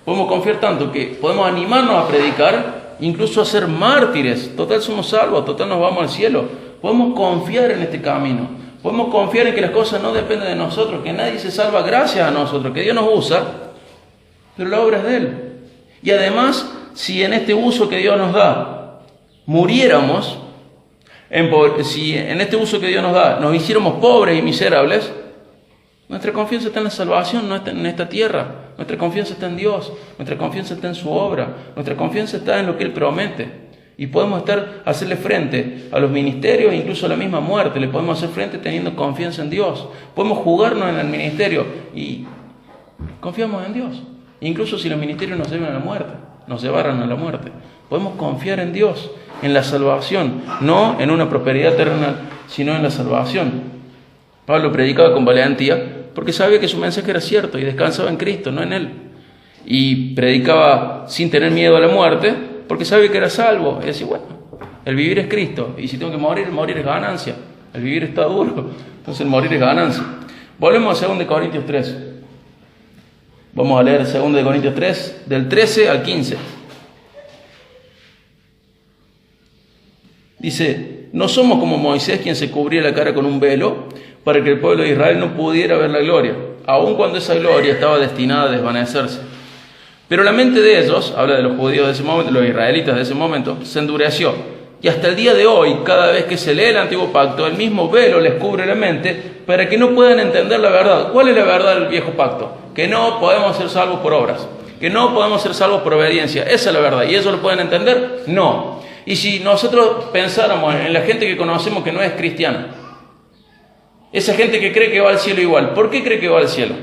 Podemos confiar tanto que podemos animarnos a predicar, incluso a ser mártires. Total somos salvos, total nos vamos al cielo. Podemos confiar en este camino. Podemos confiar en que las cosas no dependen de nosotros, que nadie se salva gracias a nosotros, que Dios nos usa, pero la obra es de Él. Y además, si en este uso que Dios nos da muriéramos, si en este uso que Dios nos da nos hiciéramos pobres y miserables, nuestra confianza está en la salvación, no está en esta tierra. Nuestra confianza está en Dios, nuestra confianza está en su obra, nuestra confianza está en lo que Él promete. Y podemos hacerle frente a los ministerios e incluso a la misma muerte. Le podemos hacer frente teniendo confianza en Dios. Podemos jugarnos en el ministerio y confiamos en Dios. Incluso si los ministerios nos llevan a la muerte, nos llevaran a la muerte. Podemos confiar en Dios, en la salvación, no en una prosperidad terrenal, sino en la salvación. Pablo predicaba con valentía porque sabía que su mensaje era cierto y descansaba en Cristo, no en Él. Y predicaba sin tener miedo a la muerte porque sabía que era salvo. Y decía, bueno, el vivir es Cristo. Y si tengo que morir, el morir es ganancia. El vivir está duro, entonces el morir es ganancia. Volvemos a 2 Corintios 3. Vamos a leer 2 Corintios 3, del 13 al 15. Dice, no somos como Moisés, quien se cubría la cara con un velo para que el pueblo de Israel no pudiera ver la gloria, aun cuando esa gloria estaba destinada a desvanecerse. Pero la mente de ellos, habla de los judíos de ese momento, los israelitas de ese momento, se endureció. Y hasta el día de hoy, cada vez que se lee el antiguo pacto, el mismo velo les cubre la mente para que no puedan entender la verdad. ¿Cuál es la verdad del viejo pacto? Que no podemos ser salvos por obras, que no podemos ser salvos por obediencia. Esa es la verdad. ¿Y ellos lo pueden entender? No. Y si nosotros pensáramos en la gente que conocemos que no es cristiana, esa gente que cree que va al cielo igual, ¿por qué cree que va al cielo?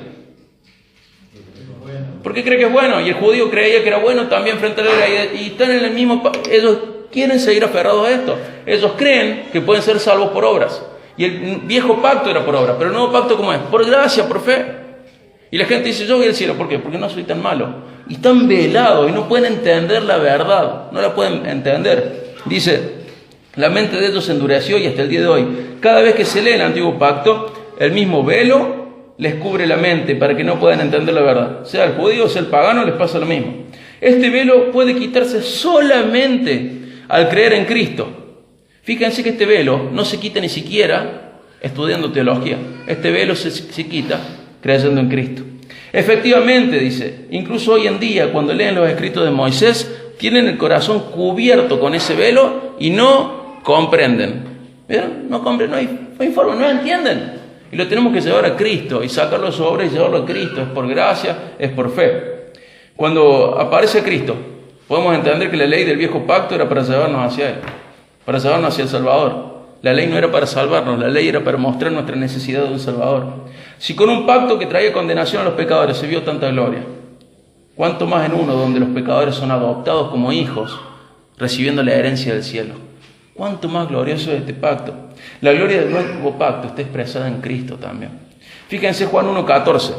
¿Por qué cree que es bueno? Y el judío creía que era bueno también frente a la ley. Y están en el mismo... Ellos quieren seguir aferrados a esto. Ellos creen que pueden ser salvos por obras. Y el viejo pacto era por obras. Pero el nuevo pacto, ¿cómo es? Por gracia, por fe. Y la gente dice, yo voy al cielo. ¿Por qué? Porque no soy tan malo. Y están velados y no pueden entender la verdad. No la pueden entender. Dice, la mente de ellos se endureció y hasta el día de hoy, cada vez que se lee el antiguo pacto, el mismo velo les cubre la mente para que no puedan entender la verdad. Sea el judío o sea el pagano, les pasa lo mismo. Este velo puede quitarse solamente al creer en Cristo. Fíjense que este velo no se quita ni siquiera estudiando teología. Este velo se quita creyendo en Cristo. Efectivamente, dice, incluso hoy en día, cuando leen los escritos de Moisés, tienen el corazón cubierto con ese velo y no comprenden. ¿Vieron? No comprenden, no informan, no entienden. Y lo tenemos que llevar a Cristo y sacarlo sobre y llevarlo a Cristo. Es por gracia, es por fe. Cuando aparece Cristo, podemos entender que la ley del viejo pacto era para llevarnos hacia Él, para llevarnos hacia el Salvador. La ley no era para salvarnos, la ley era para mostrar nuestra necesidad de un Salvador. Si con un pacto que traía condenación a los pecadores se vio tanta gloria, ¿cuánto más en uno donde los pecadores son adoptados como hijos, recibiendo la herencia del cielo? ¿Cuánto más glorioso es este pacto? La gloria del nuevo pacto está expresada en Cristo también. Fíjense Juan 1:14.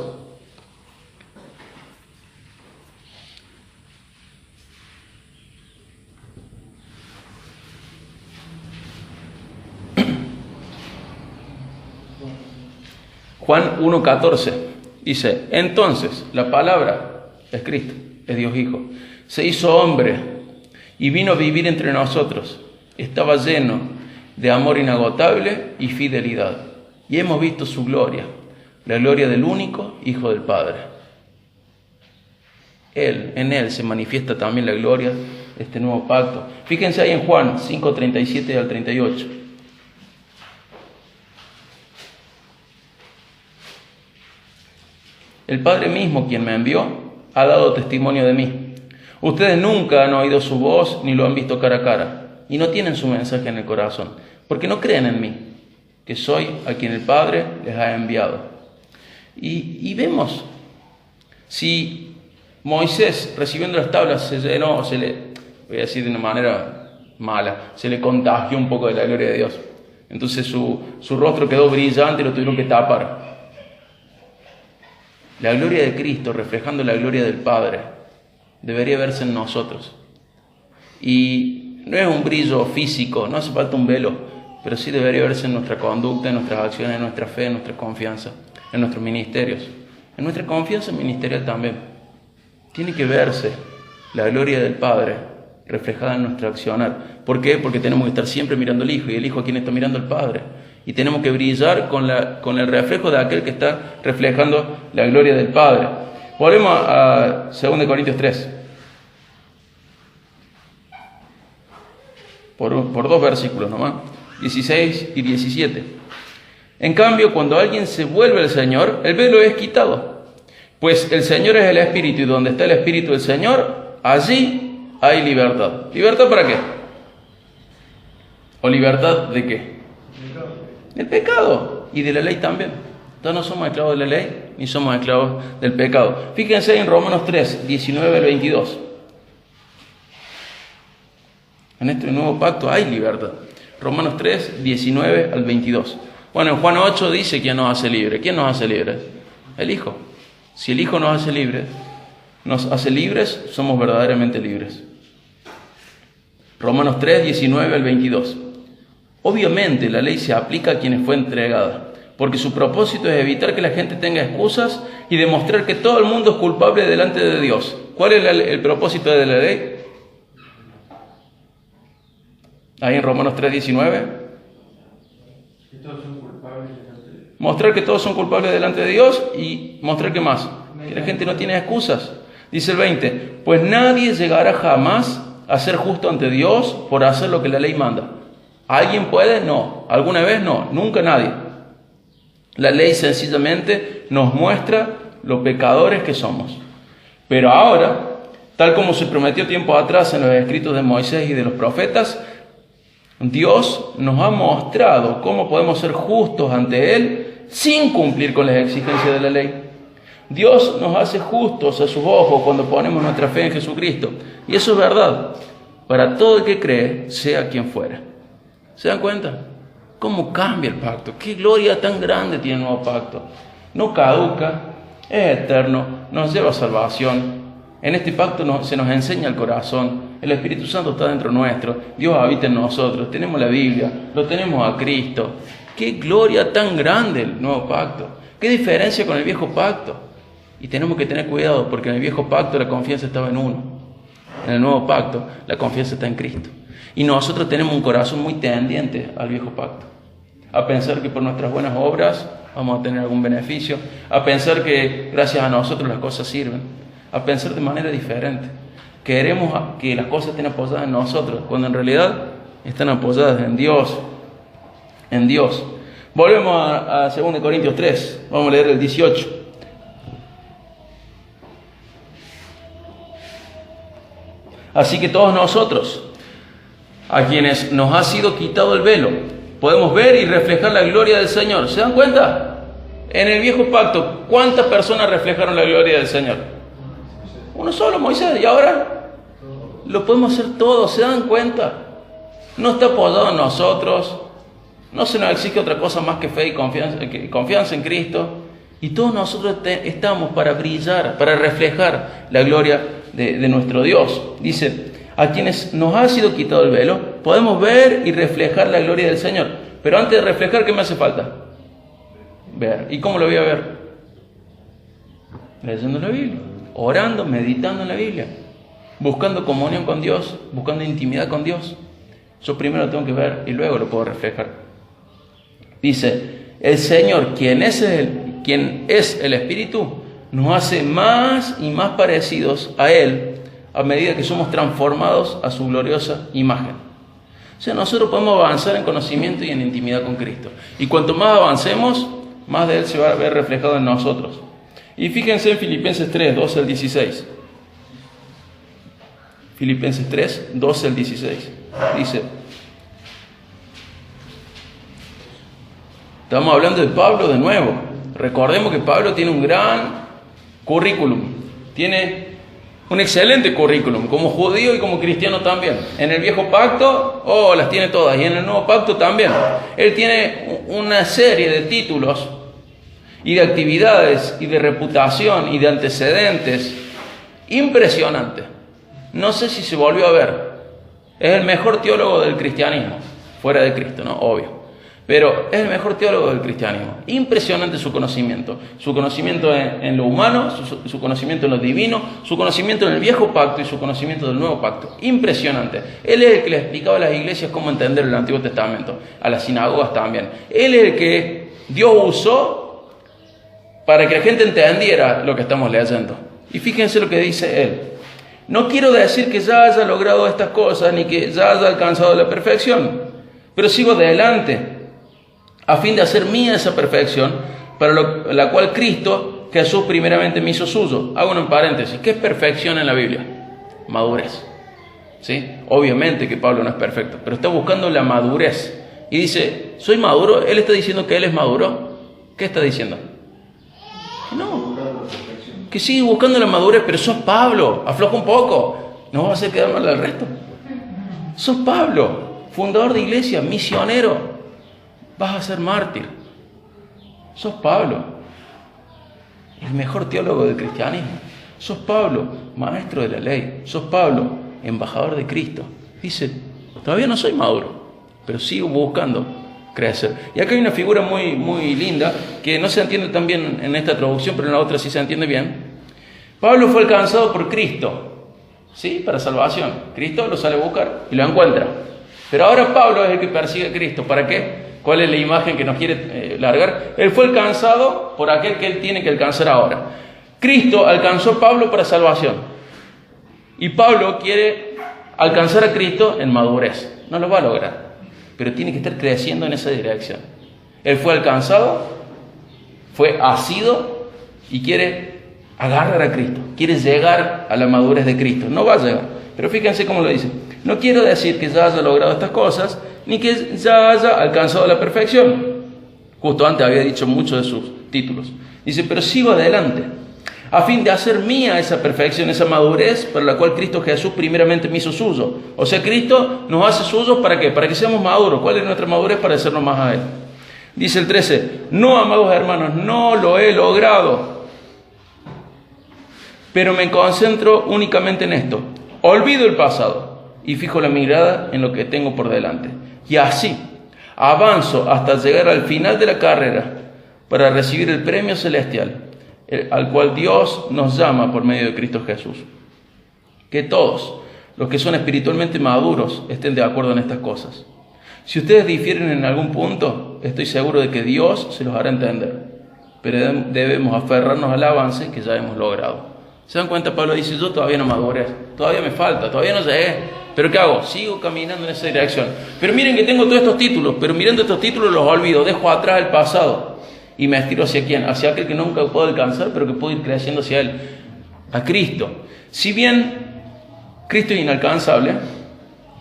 Juan 1:14 dice, entonces la palabra es Cristo, es Dios Hijo, se hizo hombre y vino a vivir entre nosotros. Estaba lleno de amor inagotable y fidelidad. Y hemos visto su gloria, la gloria del único Hijo del Padre. En Él se manifiesta también la gloria de este nuevo pacto. Fíjense ahí en Juan 5:37 al 38. El Padre mismo, quien me envió, ha dado testimonio de mí. Ustedes nunca han oído su voz ni lo han visto cara a cara. Y no tienen su mensaje en el corazón, porque no creen en mí, que soy a quien el Padre les ha enviado. Y vemos, si Moisés recibiendo las tablas se llenó, voy a decir de una manera mala, se le contagió un poco de la gloria de Dios. Entonces su rostro quedó brillante y lo tuvieron que tapar. La gloria de Cristo, reflejando la gloria del Padre, debería verse en nosotros. Y no es un brillo físico, no hace falta un velo, pero sí debería verse en nuestra conducta, en nuestras acciones, en nuestra fe, en nuestra confianza, en nuestros ministerios, en nuestra confianza ministerial también. Tiene que verse la gloria del Padre reflejada en nuestro accionar. ¿Por qué? Porque tenemos que estar siempre mirando al Hijo, y el Hijo a quien está mirando al Padre. Y tenemos que brillar con el reflejo de aquel que está reflejando la gloria del Padre. Volvemos a 2 Corintios 3. Por 2 versículos nomás, 16 y 17. En cambio, cuando alguien se vuelve al Señor, el velo es quitado. Pues el Señor es el Espíritu, y donde está el Espíritu del Señor, allí hay libertad. ¿Libertad para qué? ¿O libertad de qué? Del pecado y de la ley también. Entonces no somos esclavos de la ley ni somos esclavos del pecado. Fíjense en Romanos 3, 19 al 22. En este nuevo pacto hay libertad. Romanos 3, 19 al 22. Bueno, en Juan 8 dice quién nos hace libres. ¿Quién nos hace libres? El Hijo. Si el Hijo nos hace libres, somos verdaderamente libres. Romanos 3, 19 al 22. Obviamente la ley se aplica a quienes fue entregada, porque su propósito es evitar que la gente tenga excusas y demostrar que todo el mundo es culpable delante de Dios. ¿Cuál es el propósito de la ley? Ahí en Romanos 3, 19. Que todos son culpables delante de Dios. Mostrar que todos son culpables delante de Dios y mostrar que más, que la gente no tiene excusas. Dice el 20, pues nadie llegará jamás a ser justo ante Dios por hacer lo que la ley manda. ¿Alguien puede? No. ¿Alguna vez? No. Nunca nadie. La ley sencillamente nos muestra los pecadores que somos. Pero ahora, tal como se prometió tiempo atrás en los escritos de Moisés y de los profetas, Dios nos ha mostrado cómo podemos ser justos ante Él sin cumplir con las exigencias de la ley. Dios nos hace justos a sus ojos cuando ponemos nuestra fe en Jesucristo. Y eso es verdad para todo el que cree, sea quien fuera. ¿Se dan cuenta? ¿Cómo cambia el pacto? ¿Qué gloria tan grande tiene el nuevo pacto? No caduca, es eterno, nos lleva a salvación. En este pacto se nos enseña el corazón. El Espíritu Santo está dentro nuestro. Dios habita en nosotros. Tenemos la Biblia, lo tenemos a Cristo. ¡Qué gloria tan grande el nuevo pacto! ¿Qué diferencia con el viejo pacto? Y tenemos que tener cuidado, porque en el viejo pacto la confianza estaba en uno. En el nuevo pacto la confianza está en Cristo. Y nosotros tenemos un corazón muy tendiente al viejo pacto, a pensar que por nuestras buenas obras vamos a tener algún beneficio, a pensar que gracias a nosotros las cosas sirven, a pensar de manera diferente. Queremos que las cosas estén apoyadas en nosotros, cuando en realidad están apoyadas en Dios. En Dios. Volvemos a 2 Corintios 3, vamos a leer el 18. Así que todos nosotros, a quienes nos ha sido quitado el velo, podemos ver y reflejar la gloria del Señor. ¿Se dan cuenta? En el viejo pacto, ¿cuántas personas reflejaron la gloria del Señor? Uno solo, Moisés. Y ahora lo podemos hacer todos. ¿Se dan cuenta? No está apoyado en nosotros. No se nos exige otra cosa más que fe y confianza en Cristo. Y todos nosotros estamos para brillar, para reflejar la gloria de nuestro Dios. Dice, a quienes nos ha sido quitado el velo, podemos ver y reflejar la gloria del Señor. Pero antes de reflejar, ¿qué me hace falta? Ver. ¿Y cómo lo voy a ver? Leyendo la Biblia, orando, meditando en la Biblia, buscando comunión con Dios, buscando intimidad con Dios. Yo primero lo tengo que ver y luego lo puedo reflejar. Dice, el Señor, quien es el Espíritu, nos hace más y más parecidos a Él a medida que somos transformados a su gloriosa imagen. O sea, nosotros podemos avanzar en conocimiento y en intimidad con Cristo. Y cuanto más avancemos, más de Él se va a ver reflejado en nosotros. Y fíjense en Filipenses 3, 12 al 16. Filipenses 3, 12 al 16. Dice, estamos hablando de Pablo de nuevo. Recordemos que Pablo tiene un gran currículum. Tiene Un excelente currículum, como judío y como cristiano también. En el viejo pacto, las tiene todas, y en el nuevo pacto también. Él tiene una serie de títulos y de actividades y de reputación y de antecedentes impresionante. No sé si se volvió a ver. Es el mejor teólogo del cristianismo, fuera de Cristo, ¿no? Obvio. Pero es el mejor teólogo del cristianismo. Impresionante su conocimiento en lo humano, su conocimiento en lo divino, su conocimiento en el viejo pacto y su conocimiento del nuevo pacto. Impresionante. Él es el que le explicaba a las iglesias cómo entender el Antiguo Testamento, a las sinagogas también. Él es el que Dios usó para que la gente entendiera lo que estamos leyendo. Y fíjense lo que dice él. No quiero decir que ya haya logrado estas cosas ni que ya haya alcanzado la perfección, pero sigo adelante a fin de hacer mía esa perfección, para la cual Cristo Jesús primeramente me hizo suyo. Hago un paréntesis. ¿Qué es perfección en la Biblia? Madurez. ¿Sí? Obviamente que Pablo no es perfecto, pero está buscando la madurez. Y dice, ¿soy maduro? Él está diciendo que él es maduro. ¿Qué está diciendo? No. Que sigue buscando la madurez, pero sos Pablo. Afloja un poco. No vas a hacer quedar mal al resto. Sos Pablo, fundador de iglesia, misionero. Vas a ser mártir. Sos Pablo, el mejor teólogo del cristianismo. Sos Pablo, maestro de la ley. Sos Pablo, embajador de Cristo. Dice, todavía no soy maduro, pero sigo buscando crecer. Y acá hay una figura muy, muy linda, que no se entiende tan bien en esta traducción, pero en la otra sí se entiende bien. Pablo fue alcanzado por Cristo, ¿sí? Para salvación. Cristo lo sale a buscar y lo encuentra. Pero ahora Pablo es el que persigue a Cristo. ¿Para qué? ¿Cuál es la imagen que nos quiere largar? Él fue alcanzado por aquel que él tiene que alcanzar ahora. Cristo alcanzó a Pablo para salvación. Y Pablo quiere alcanzar a Cristo en madurez. No lo va a lograr, pero tiene que estar creciendo en esa dirección. Él fue alcanzado, fue asido y quiere agarrar a Cristo. Quiere llegar a la madurez de Cristo. No va a llegar, pero fíjense cómo lo dice. No quiero decir que ya haya logrado estas cosas, ni que ya haya alcanzado la perfección. Justo antes había dicho muchos de sus títulos. Dice, pero sigo adelante, a fin de hacer mía esa perfección, esa madurez, para la cual Cristo Jesús primeramente me hizo suyo. O sea, Cristo nos hace suyos, ¿para qué? Para que seamos maduros. ¿Cuál es nuestra madurez? Para hacernos más a Él. Dice el 13, no, amados hermanos, no lo he logrado, pero me concentro únicamente en esto. Olvido el pasado y fijo la mirada en lo que tengo por delante. Y así avanzo hasta llegar al final de la carrera para recibir el premio celestial al cual Dios nos llama por medio de Cristo Jesús. Que todos los que son espiritualmente maduros estén de acuerdo en estas cosas. Si ustedes difieren en algún punto, estoy seguro de que Dios se los hará entender. Pero debemos aferrarnos al avance que ya hemos logrado. ¿Se dan cuenta? Pablo dice, yo todavía no maduré, todavía me falta, todavía no llegué. ¿Pero qué hago? Sigo caminando en esa dirección. Pero miren que tengo todos estos títulos, pero mirando estos títulos los olvido, dejo atrás el pasado y me estiro hacia quién, hacia aquel que nunca puedo alcanzar, pero que puedo ir creciendo hacia Él, a Cristo. Si bien Cristo es inalcanzable,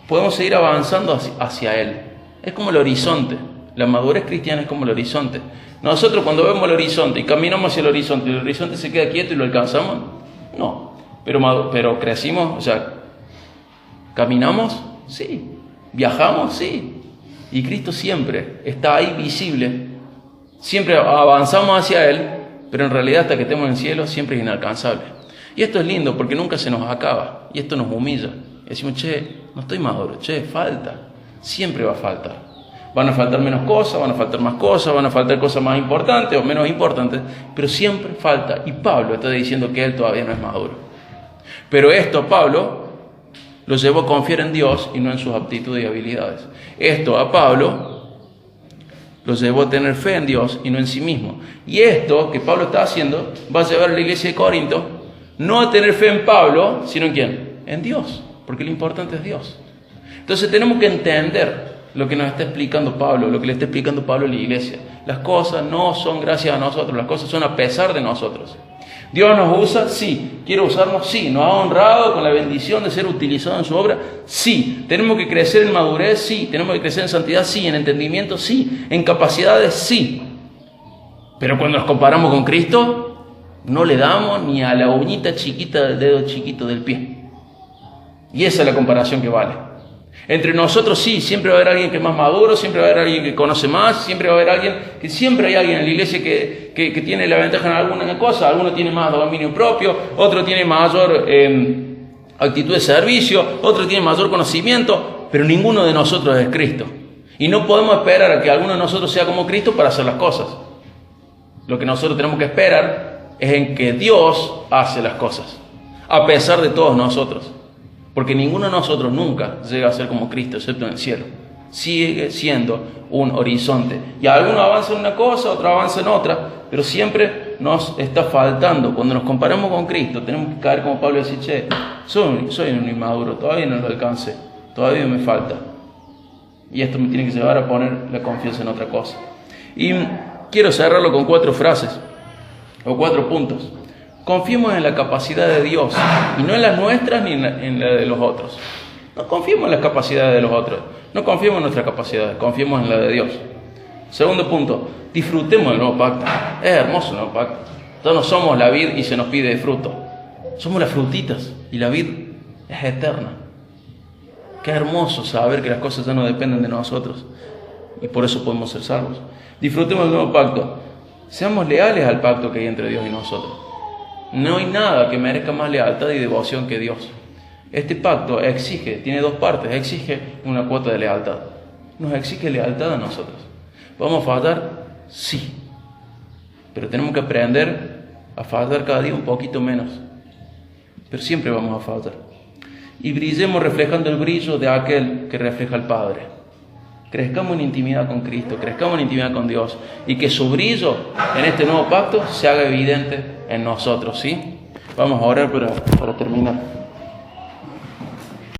podemos seguir avanzando hacia Él. Es como el horizonte. La madurez cristiana es como el horizonte. Nosotros cuando vemos el horizonte y caminamos hacia el horizonte se queda quieto y lo alcanzamos. No, pero crecimos, o sea, caminamos, sí, viajamos, sí, y Cristo siempre está ahí visible, siempre avanzamos hacia Él, pero en realidad hasta que estemos en el cielo siempre es inalcanzable. Y esto es lindo porque nunca se nos acaba, y esto nos humilla. Decimos, no estoy maduro, falta, siempre va a faltar. Van a faltar menos cosas, van a faltar más cosas, van a faltar cosas más importantes o menos importantes, pero siempre falta. Y Pablo está diciendo que él todavía no es maduro. Pero esto a Pablo lo llevó a confiar en Dios y no en sus aptitudes y habilidades. Esto a Pablo lo llevó a tener fe en Dios y no en sí mismo. Y esto que Pablo está haciendo va a llevar a la iglesia de Corinto no a tener fe en Pablo, sino en ¿quién? En Dios, porque lo importante es Dios. Entonces tenemos que entender lo que nos está explicando Pablo, lo que le está explicando Pablo a la iglesia. Las cosas no son gracias a nosotros, las cosas son a pesar de nosotros. ¿Dios nos usa? Sí. ¿Quiere usarnos? Sí. ¿Nos ha honrado con la bendición de ser utilizado en su obra? Sí. ¿Tenemos que crecer en madurez? Sí. ¿Tenemos que crecer en santidad? Sí. ¿En entendimiento? Sí. ¿En capacidades? Sí. Pero cuando nos comparamos con Cristo, No le damos ni a la uñita chiquita del dedo chiquito del pie. Y esa es la comparación que vale. Entre nosotros sí, siempre va a haber alguien que es más maduro, siempre va a haber alguien que conoce más, siempre va a haber alguien, que siempre hay alguien en la iglesia que tiene la ventaja en alguna cosa. Alguno tiene más dominio propio, otro tiene mayor actitud de servicio, otro tiene mayor conocimiento, pero ninguno de nosotros es Cristo. Y no podemos esperar a que alguno de nosotros sea como Cristo para hacer las cosas. Lo que nosotros tenemos que esperar es en que Dios hace las cosas, a pesar de todos nosotros. Porque ninguno de nosotros nunca llega a ser como Cristo, excepto en el cielo. Sigue siendo un horizonte. Y alguno avanza en una cosa, otro avanza en otra, pero siempre nos está faltando. Cuando nos comparamos con Cristo, tenemos que caer como Pablo y decir, che, soy un inmaduro, todavía no lo alcancé, todavía me falta. Y esto me tiene que llevar a poner la confianza en otra cosa. Y quiero cerrarlo con 4 frases, o 4 puntos. Confiemos en la capacidad de Dios, y no en las nuestras ni en la de los otros. No confiemos en las capacidades de los otros, no confiemos en nuestras capacidades, confiemos en la de Dios. Segundo punto, disfrutemos del nuevo pacto. Es hermoso el nuevo pacto. Todos no somos la vid y se nos pide fruto. Somos las frutitas y la vid es eterna. Qué hermoso saber que las cosas ya no dependen de nosotros y por eso podemos ser salvos. Disfrutemos del nuevo pacto. Seamos leales al pacto que hay entre Dios y nosotros. No hay nada que merezca más lealtad y devoción que Dios. Este pacto tiene 2 partes, exige una cuota de lealtad. Nos exige lealtad a nosotros. ¿Vamos a fallar? Sí. Pero tenemos que aprender a fallar cada día un poquito menos. Pero siempre vamos a fallar. Y brillemos reflejando el brillo de aquel que refleja al Padre. Crezcamos en intimidad con Cristo, crezcamos en intimidad con Dios, y que su brillo en este nuevo pacto se haga evidente en nosotros, ¿sí? Vamos a orar para terminar.